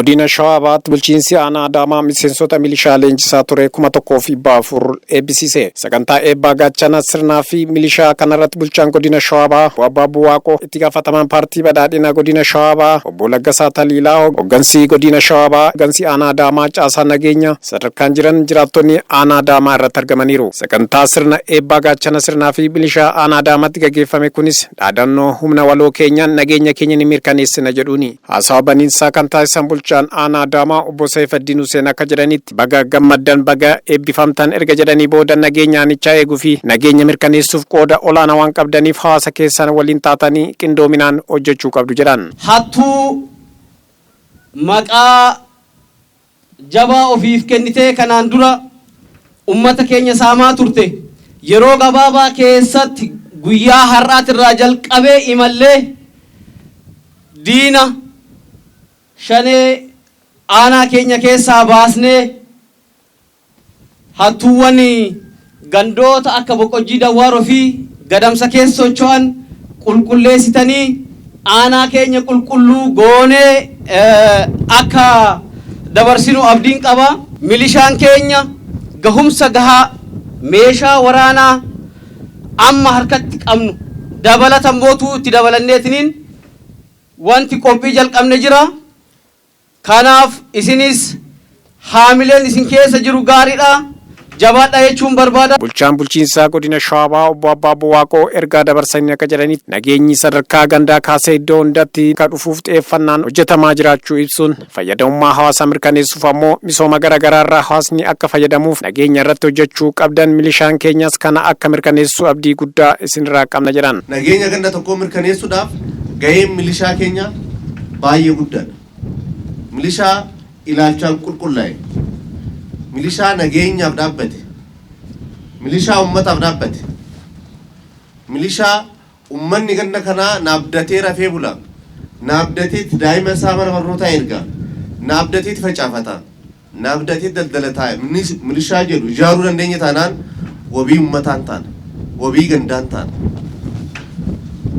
godina Shawabaat bulchiinsi aanaa Adaamaa miseensota milishaa leenjisaa ture 1,400 eebbisiise. Sagantaa eebbaa gaachana sirnaa fi milishaa kanarratti bulchaan godina Shawabaa Abbaa Buwaaqoo, itti gaafatamaan paartii badhaadhina godina Shawabaa Obbo Laggasaa Taliilaa, hoggansi godina Shawabaa, hoggansi aanaa Adaamaa caasaa nageenya sadarkaan jiran jiraattonni aanaa Adaamaa irratti argamaniiru. Sagantaa sirna eebbaa gaachana sirnaa fi milishaa aanaa Adaamaatti gaggeeffame kunis dhaadannoo humna waloo keenyaan nageenya keenya ni mirkaneessina jedhuuni. Haasawa baniinsaa kan taasisan bulchaan aanaa Adaamaa Obbo Saifuddin Hussein akka jedhanitti baga gammaddan baga eebbifamtan erga jedhanii booda nageenyaanichaa eeguu fi nageenya mirkaneessuuf qooda olaanaa waan qabdaniif hawaasa keessan waliin taatanii qindoominaan hojjechuu qabdu jedhan. Hattuu maqaa jabaa ofiif kennitee kanaan dura ummata keenya saamaa turte yeroo gabaabaa keessatti guyyaa har'aatirraa jalqabee imallee diina shanee aanaa keenya keessaa baasnee hattuuwwan gandoota akka Boqojjii Dawwaaroo fi Gadamsa keessa socho'an qulqulleessitanii aanaa keenya qulqulluu goonee akka dabarsinu abdiin qaba. Milishaan keenya gahumsa gahaa meeshaa waraanaa amma harkatti qabnu dabalatan mootuu itti dabalanneetiniin wanti qophii jalqabne jira. Kanaaf isinis haamileen isin keessa jiru gaariidha. Jabaadha jechuun barbaada. Bulchaan bulchiinsaa godina Shawabaa Obbo Abbaa Buwaaqoo ergaa dabarsanii akka jedhanitti nageenyi sadarkaa gandaa kaasee iddoo hundatti akka dhufuuf xiyyeeffannaan hojjetamaa jiraachuu ibsuun fayyadamummaa hawaasaa mirkaneessuuf ammoo misooma garaagaraa irraa hawaasni akka fayyadamuuf nageenya irratti hojjechuu qabdan milishaan keenyas kana akka mirkaneessu abdii guddaa isinirraa qabna jedhan. Nageenya ganda tokko mirkaneessuudhaaf gaheen milishaa keenya baay'ee guddaadha. Milishaa ilaalchaan qulqullaa'e, milishaa nageenyaaf dhaabbate, milishaa ummataaf dhaabbate, milishaa ummanni ganda kanaa naabdatee rafee bula, naabdateetti daa'ima isaa mana barnootaa erga, naabdateetti facaafata, naabdateetti daldalataa. Milishaa jedhu ijaaruu dandeenya taanaan wabii ummataan taana, wabii gandaan taana.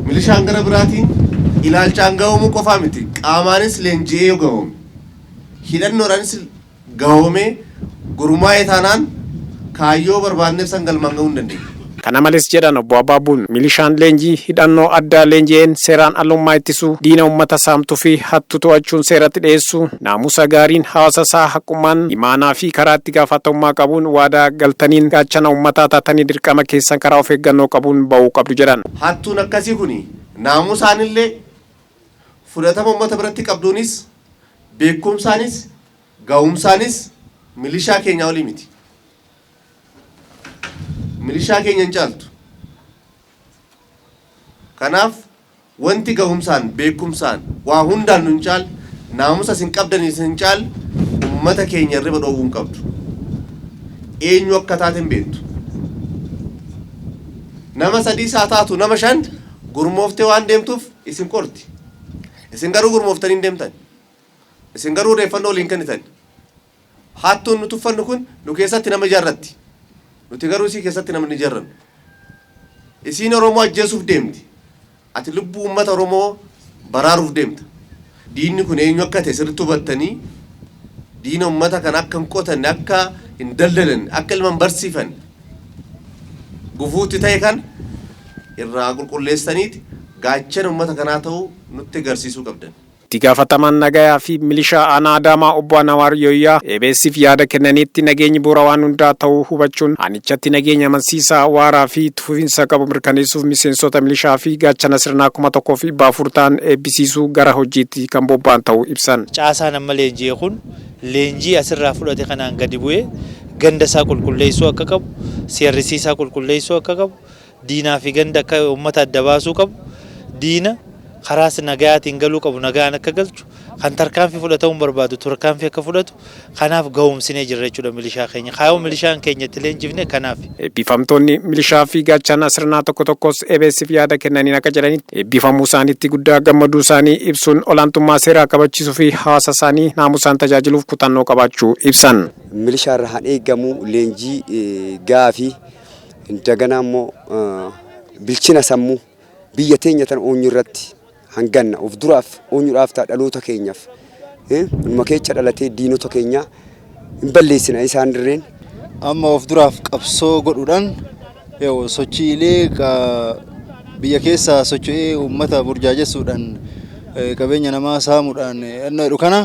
Milishaan gara biraatiin ilaalchaan gahoomu qofaa miti, qaamaanis leenji'ee gahoome, hidhannoodhaanis gahoomee gurmaa'ee taanaan kaayyoo barbaanneef san galmaan gahuu hin dandeenye. Kana malees jedhan Obbo Abaabuun milishaan leenjii hidhannoo addaa leenji'een seeraan alummaa ittisuu, diina uummata saamtuu fi hattuu to'achuun seeratti dhiyeessuu, naamusa gaariin hawaasa isaa haqummaan imaanaa fi karaa itti gaafatamummaa qabuun waadaa galtaniin gaachana uummataa taatanii dirqama keessan karaa of eeggannoo qabuun ba'uu qabdu jedhan. Hattuun akkasii kuni naamusaanillee fudhatama uummata biratti qabduunis beekumsaanis gahumsaanis milishaa keenya olii miti. Milishaa keenya hin caaltu. Kanaaf wanti gahumsaan beekumsaan waa hundaan nu hin caal, naamusa isin qabdanis hin caal, uummata keenya irra dhoowwuu hin qabdu. Eenyu akka taateen beektu. Nama sadii isaa taatu nama shan gurmooftee waan deemtuuf isin qorti. Isin garuu gurmooftanii hin deemtan. Isin garuu odeeffannoo waliin kennitan. Hattuun nuti uffannu kun nu keessatti nama ijaarratti. Nuti garuu isii keessatti nama ni ijaarrannu. Isiin Oromoo ajjeesuuf deemti. Ati lubbuu uummata Oromoo baraaruuf deemta. Diinni kun eenyu akka ta'e sirriitti hubattanii diina uummata kan akka hin qotanne, akka hin daldalan, akka ilma hin barsiifan gufuutti ta'e kan irraa qulqulleessaniiti gaachana uummata kanaa ta'uu nutti agarsiisuu qabdan. Itti gaafatamaan nagayaa fi milishaa aanaa Adaamaa Obbo Anwaar Yooyyaa eebeessiif yaada kennanitti nageenyi bu'uura waan hundaa ta'uu hubachuun aanichatti nageenya amansiisaa waaraa fi fufiinsa qabu mirkaneessuuf miseensota milishaa fi gaachana sirnaa 1,400 ta'an eebbisiisuu gara hojiitti kan bobba'an ta'uu ibsan. Caasaan amma leenjii kun leenjii asirraa fudhate kanaan gadi bu'ee ganda isaa qulqulleessuu akka qabu, seerrisiisaa qulqulleessuu akka qabu, diinaa fi ganda akka uummata adda baasuu qabu, diina karaas nagayaatiin galuu qabu nagaan akka galchu, kan tarkaanfii fudhatamuun barbaadu tarkaanfii akka fudhatu, kanaaf gahumsinee jirra jechuudha milishaa keenya. Kaayoo milishaan keenya itti leenjifne kanaaf. Eebbifamtoonni milishaa fi gaachana sirnaa tokko tokkos eebeessiif yaada kennaniin akka jedhanitti eebbifamuu isaaniitti guddaa gammaduu isaanii ibsuun olaantummaa seeraa kabachiisuu fi hawaasa isaanii naamusaan tajaajiluuf kutannoo qabaachuu ibsan. Milishaa irraa haan eegamu leenjii gaafii daganaa immoo bilchina sammuu biyya teenya tan oonyu irratti hanganna of duraaf oonyuudhaaf ta'a dhaloota keenyaaf Numa keessa dhalatee diinota keenya hin balleessina isaan dirreen. Amma of duraaf qabsoo godhuudhaan sochiilee biyya keessaa socho'ee uummata burjaajessuudhaan qabeenya namaa saamuudhaan inni kana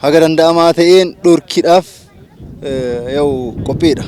haga danda'amaa ta'een dhorkiidhaaf qophiidha.